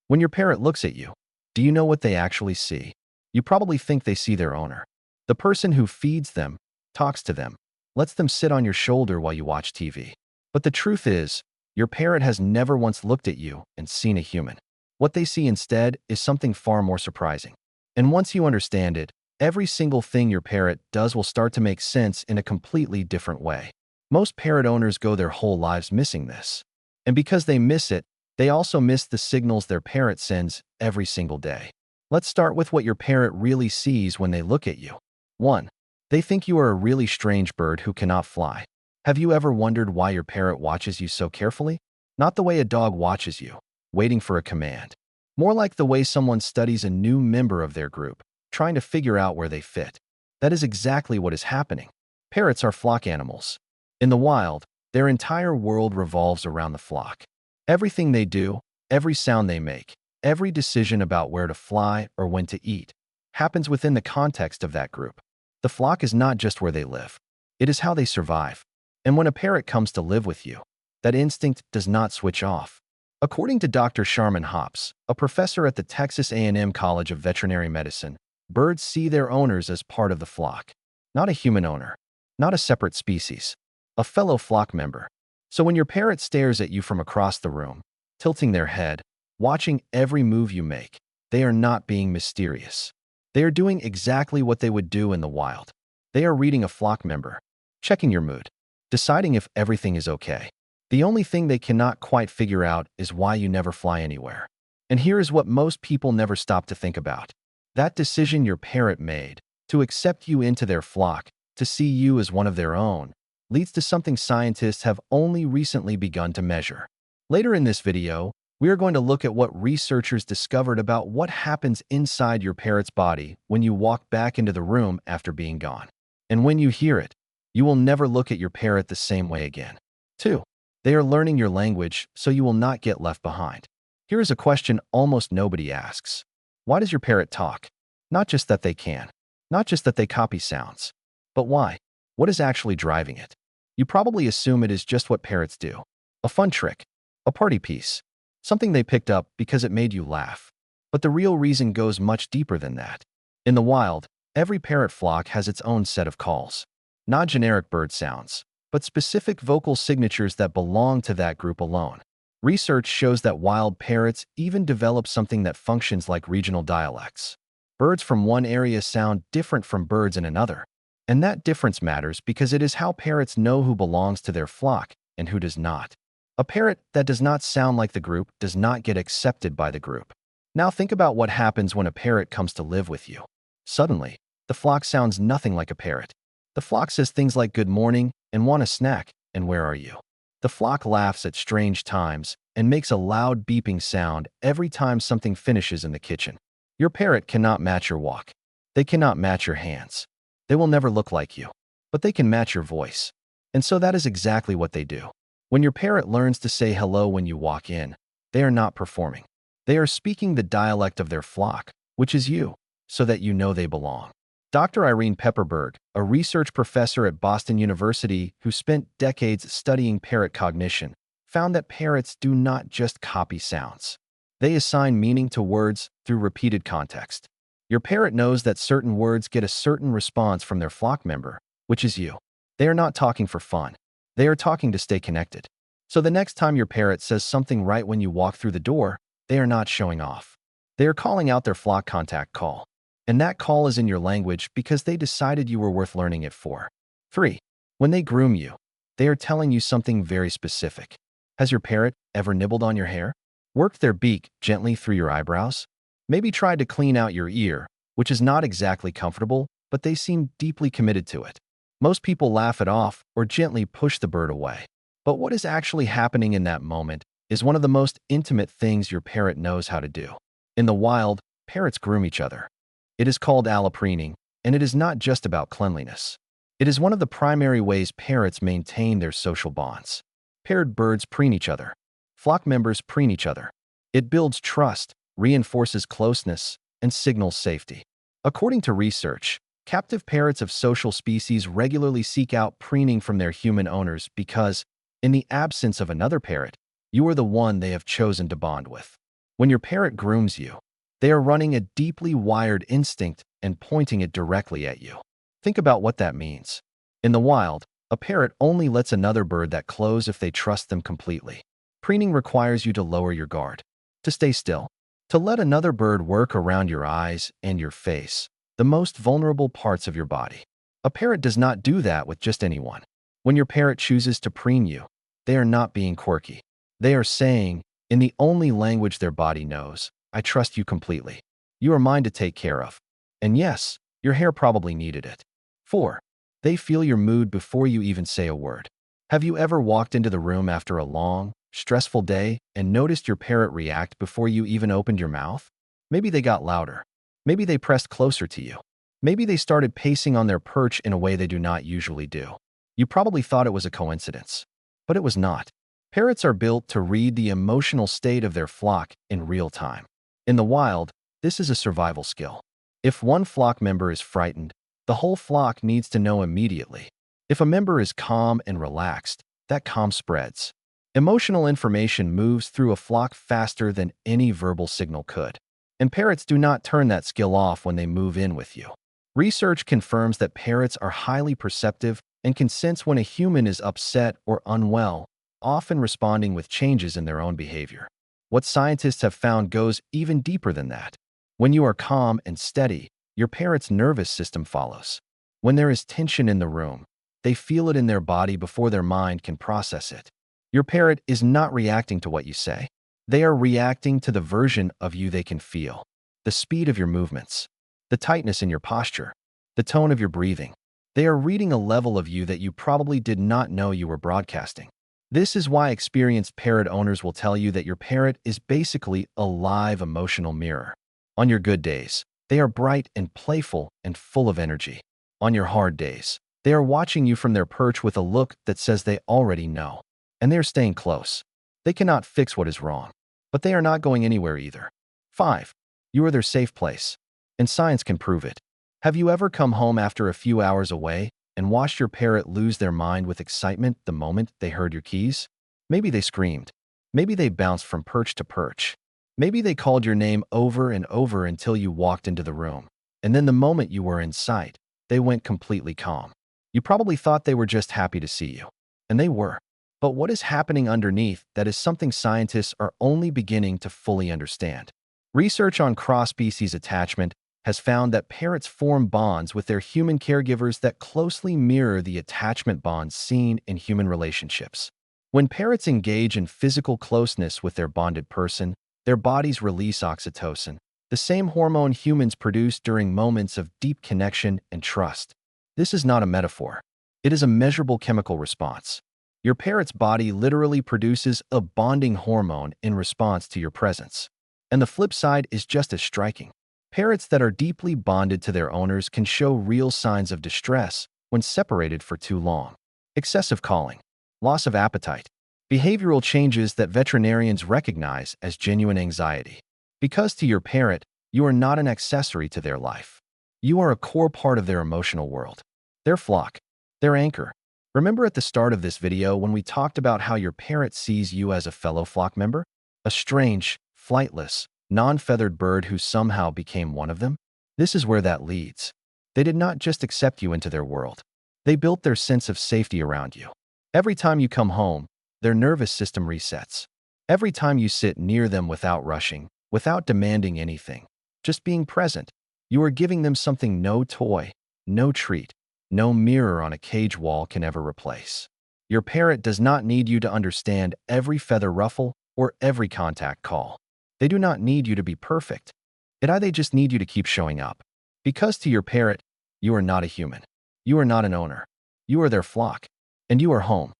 When your parrot looks at you, do you know what they actually see? You probably think they see their owner. The person who feeds them, talks to them, lets them sit on your shoulder while you watch TV. But the truth is, your parrot has never once looked at you and seen a human. What they see instead is something far more surprising. And once you understand it, every single thing your parrot does will start to make sense in a completely different way. Most parrot owners go their whole lives missing this. And because they miss it, they also miss the signals their parrot sends every single day. Let's start with what your parrot really sees when they look at you. 1. They think you are a really strange bird who cannot fly. Have you ever wondered why your parrot watches you so carefully? Not the way a dog watches you, waiting for a command. More like the way someone studies a new member of their group, trying to figure out where they fit. That is exactly what is happening. Parrots are flock animals. In the wild, their entire world revolves around the flock. Everything they do, every sound they make, every decision about where to fly or when to eat, happens within the context of that group. The flock is not just where they live. It is how they survive. And when a parrot comes to live with you, that instinct does not switch off. According to Dr. Sharman Hops, a professor at the Texas A&M College of Veterinary Medicine, birds see their owners as part of the flock. Not a human owner, not a separate species, a fellow flock member. So when your parrot stares at you from across the room, tilting their head, watching every move you make, they are not being mysterious. They are doing exactly what they would do in the wild. They are reading a flock member, checking your mood, deciding if everything is okay. The only thing they cannot quite figure out is why you never fly anywhere. And here is what most people never stop to think about. That decision your parrot made, to accept you into their flock, to see you as one of their own, leads to something scientists have only recently begun to measure. Later in this video, we are going to look at what researchers discovered about what happens inside your parrot's body when you walk back into the room after being gone. And when you hear it, you will never look at your parrot the same way again. 2. They are learning your language, so you will not get left behind. Here is a question almost nobody asks. Why does your parrot talk? Not just that they can, not just that they copy sounds, but why? What is actually driving it? You probably assume it is just what parrots do. A fun trick, a party piece, something they picked up because it made you laugh. But the real reason goes much deeper than that. In the wild, every parrot flock has its own set of calls. Not generic bird sounds, but specific vocal signatures that belong to that group alone. Research shows that wild parrots even develop something that functions like regional dialects. Birds from one area sound different from birds in another. And that difference matters because it is how parrots know who belongs to their flock and who does not. A parrot that does not sound like the group does not get accepted by the group. Now think about what happens when a parrot comes to live with you. Suddenly, the flock sounds nothing like a parrot. The flock says things like good morning and want a snack and where are you? The flock laughs at strange times and makes a loud beeping sound every time something finishes in the kitchen. Your parrot cannot match your walk. They cannot match your hands. They will never look like you, but they can match your voice. And so that is exactly what they do. When your parrot learns to say hello when you walk in, they are not performing. They are speaking the dialect of their flock, which is you, so that you know they belong. Dr. Irene Pepperberg, a research professor at Boston University who spent decades studying parrot cognition, found that parrots do not just copy sounds. They assign meaning to words through repeated context. Your parrot knows that certain words get a certain response from their flock member, which is you. They are not talking for fun. They are talking to stay connected. So the next time your parrot says something right when you walk through the door, they are not showing off. They are calling out their flock contact call. And that call is in your language because they decided you were worth learning it for. 3. When they groom you, they are telling you something very specific. Has your parrot ever nibbled on your hair? Worked their beak gently through your eyebrows? Maybe tried to clean out your ear, which is not exactly comfortable, but they seem deeply committed to it. Most people laugh it off or gently push the bird away. But what is actually happening in that moment is one of the most intimate things your parrot knows how to do. In the wild, parrots groom each other. It is called allopreening, and it is not just about cleanliness. It is one of the primary ways parrots maintain their social bonds. Paired birds preen each other. Flock members preen each other. It builds trust, reinforces closeness, and signals safety. According to research, captive parrots of social species regularly seek out preening from their human owners because, in the absence of another parrot, you are the one they have chosen to bond with. When your parrot grooms you, they are running a deeply wired instinct and pointing it directly at you. Think about what that means. In the wild, a parrot only lets another bird that close if they trust them completely. Preening requires you to lower your guard, to stay still, to let another bird work around your eyes and your face, the most vulnerable parts of your body. A parrot does not do that with just anyone. When your parrot chooses to preen you, they are not being quirky. They are saying, in the only language their body knows, I trust you completely. You are mine to take care of. And yes, your hair probably needed it. 4. They feel your mood before you even say a word. Have you ever walked into the room after a long, stressful day and noticed your parrot react before you even opened your mouth? Maybe they got louder. Maybe they pressed closer to you. Maybe they started pacing on their perch in a way they do not usually do. You probably thought it was a coincidence, but it was not. Parrots are built to read the emotional state of their flock in real time. In the wild, this is a survival skill. If one flock member is frightened, the whole flock needs to know immediately. If a member is calm and relaxed, that calm spreads. Emotional information moves through a flock faster than any verbal signal could. And parrots do not turn that skill off when they move in with you. Research confirms that parrots are highly perceptive and can sense when a human is upset or unwell, often responding with changes in their own behavior. What scientists have found goes even deeper than that. When you are calm and steady, your parrot's nervous system follows. When there is tension in the room, they feel it in their body before their mind can process it. Your parrot is not reacting to what you say. They are reacting to the version of you they can feel. The speed of your movements, the tightness in your posture, the tone of your breathing. They are reading a level of you that you probably did not know you were broadcasting. This is why experienced parrot owners will tell you that your parrot is basically a live emotional mirror. On your good days, they are bright and playful and full of energy. On your hard days, they are watching you from their perch with a look that says they already know. And they are staying close. They cannot fix what is wrong, but they are not going anywhere either. 5. You are their safe place, and science can prove it. Have you ever come home after a few hours away and watched your parrot lose their mind with excitement the moment they heard your keys? Maybe they screamed. Maybe they bounced from perch to perch. Maybe they called your name over and over until you walked into the room. And then the moment you were in sight, they went completely calm. You probably thought they were just happy to see you. And they were. But what is happening underneath that is something scientists are only beginning to fully understand. Research on cross-species attachment has found that parrots form bonds with their human caregivers that closely mirror the attachment bonds seen in human relationships. When parrots engage in physical closeness with their bonded person, their bodies release oxytocin, the same hormone humans produce during moments of deep connection and trust. This is not a metaphor. It is a measurable chemical response. Your parrot's body literally produces a bonding hormone in response to your presence. And the flip side is just as striking. Parrots that are deeply bonded to their owners can show real signs of distress when separated for too long. Excessive calling, loss of appetite, behavioral changes that veterinarians recognize as genuine anxiety. Because to your parrot, you are not an accessory to their life. You are a core part of their emotional world, their flock, their anchor. Remember at the start of this video when we talked about how your parrot sees you as a fellow flock member? A strange, flightless, non-feathered bird who somehow became one of them? This is where that leads. They did not just accept you into their world. They built their sense of safety around you. Every time you come home, their nervous system resets. Every time you sit near them without rushing, without demanding anything, just being present, you are giving them something no toy, no treat, no mirror on a cage wall can ever replace. Your parrot does not need you to understand every feather ruffle or every contact call. They do not need you to be perfect. They just need you to keep showing up. Because to your parrot, you are not a human. You are not an owner. You are their flock. And you are home.